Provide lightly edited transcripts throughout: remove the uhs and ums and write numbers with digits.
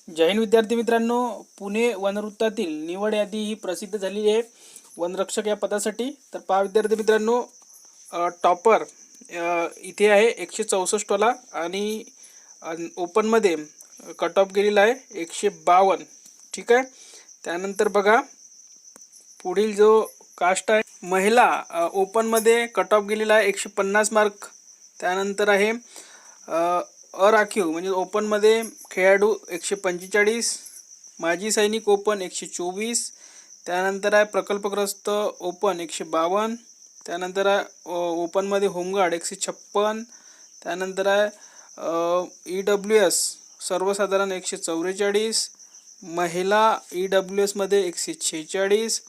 जय हिंद विद्यार्थी मित्रांनो, पुणे वनवृत्तातील निवड यादी ही प्रसिद्ध झालेली आहे वनरक्षक या पदासाठी. तर पहा विद्यार्थी मित्रांनो, टॉपर इथे आहे 164 वाला आणि ओपनमध्ये कट ऑफ गेलेला आहे 152. ठीक आहे. त्यानंतर बघा पुढील जो कास्ट आहे महिला, ओपनमध्ये कट ऑफ गेलेला आहे 150 मार्क. त्यानंतर आहे अराखीव म्हणजे ओपनमध्ये खेळाडू 145, माजी सैनिक ओपन 124, त्यानंतर आहे प्रकल्पग्रस्त ओपन 152, त्यानंतर आहे ओपनमध्ये होमगार्ड 156, त्यानंतर आहे EWS सर्वसाधारण 144, महिला EWS मध्ये 146,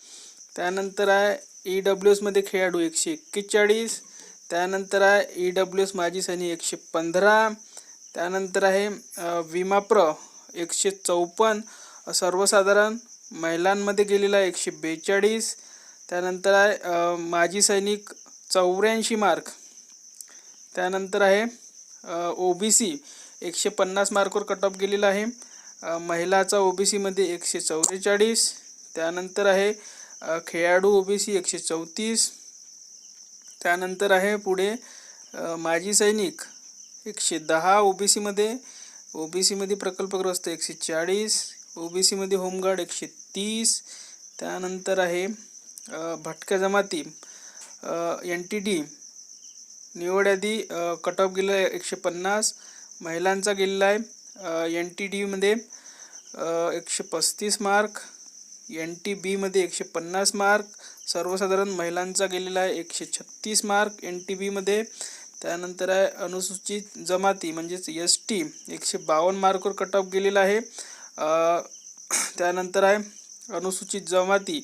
त्यानंतर आहे EWS मध्ये खेळाडू 141, त्यानंतर आहे EWS माजी सैनिक 115, त्यानंतर आहे विमाप्र 154, सर्वसाधारण महिलांमध्ये गेलेला आहे 142, त्यानंतर आहे माजी सैनिक 84 मार्क, त्यानंतर आहे OBC 150 मार्कवर कट ऑफ गेलेला आहे, महिलाचा OBC मध्ये 144, त्यानंतर आहे खेळाडू OBC 134, त्यानंतर आहे पुढे माजी सैनिक 110 OBC मध्ये प्रकल्पग्रस्त 140, OBC मध्ये होमगार्ड 130, त्यानंतर आहे भटक्या जमाती NTD निवड यादी कट ऑफ गेला आहे 150, महिलांचा गेलेला आहे NTD मध्ये 135 मार्क, NTB मध्ये 150 मार्क, सर्वसाधारण महिलांचा गेलेला आहे 136 मार्क NTB मध्ये, त्यानंतर आहे अनुसूचित जमाती म्हणजेच ST 152 मार्कवर कट ऑफ गेलेला आहे, त्यानंतर आहे अनुसूचित जमाती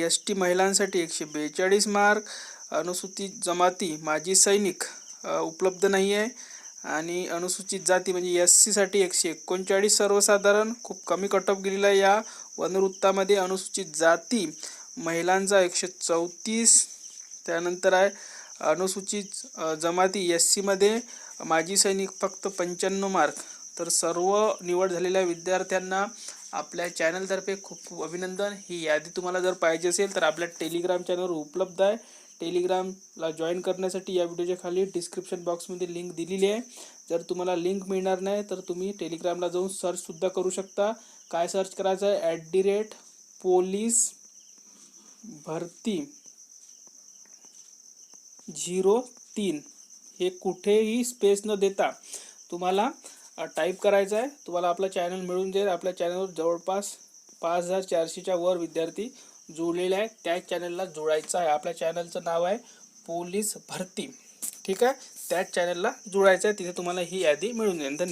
ST महिलांसाठी 142 मार्क, अनुसूचित जमाती माजी सैनिक उपलब्ध नाही आहे, आणि अनुसूचित जाती म्हणजे SC साठी 139 सर्वसाधारण, खूप कमी कट ऑफ गेलेला आहे या वनवृत्तामध्ये. अनुसूचित जाती महिलांचा 134, त्यानंतर आहे अनुसूचित जमाती SC मध्ये माजी सैनिक फक्त 95 मार्क. तर सर्व निवड झालेल्या विद्यार्थ्यांना आपल्या चॅनलतर्फे खूप खूप अभिनंदन. ही यादी तुम्हाला जर पाहिजे असेल तर आपल्या टेलिग्राम चॅनलवर उपलब्ध आहे. टेलिग्रामला जॉईन करण्यासाठी या व्हिडिओच्या खाली डिस्क्रिप्शन बॉक्समध्ये लिंक दिलेली आहे. जर तुम्हाला लिंक मिळणार नाही तर तुम्ही टेलिग्रामला जाऊन सर्चसुद्धा करू शकता. काय सर्च करायचं आहे? @पोलीस भरती 03 हे कुठेही स्पेस न देता तुम्हाला टाईप करायचं आहे. तुम्हाला आपला चॅनल मिळून जाईल. आपल्या चॅनलवर जवळपास 5400च्या वर विद्यार्थी जोडलेले आहेत. त्या चॅनलला जोडायचं आहे. आपल्या चॅनलचं नाव आहे पोलीस भरती. ठीक आहे. त्याच चॅनलला जोडायचं आहे. तिथे तुम्हाला ही यादी मिळून जाईल.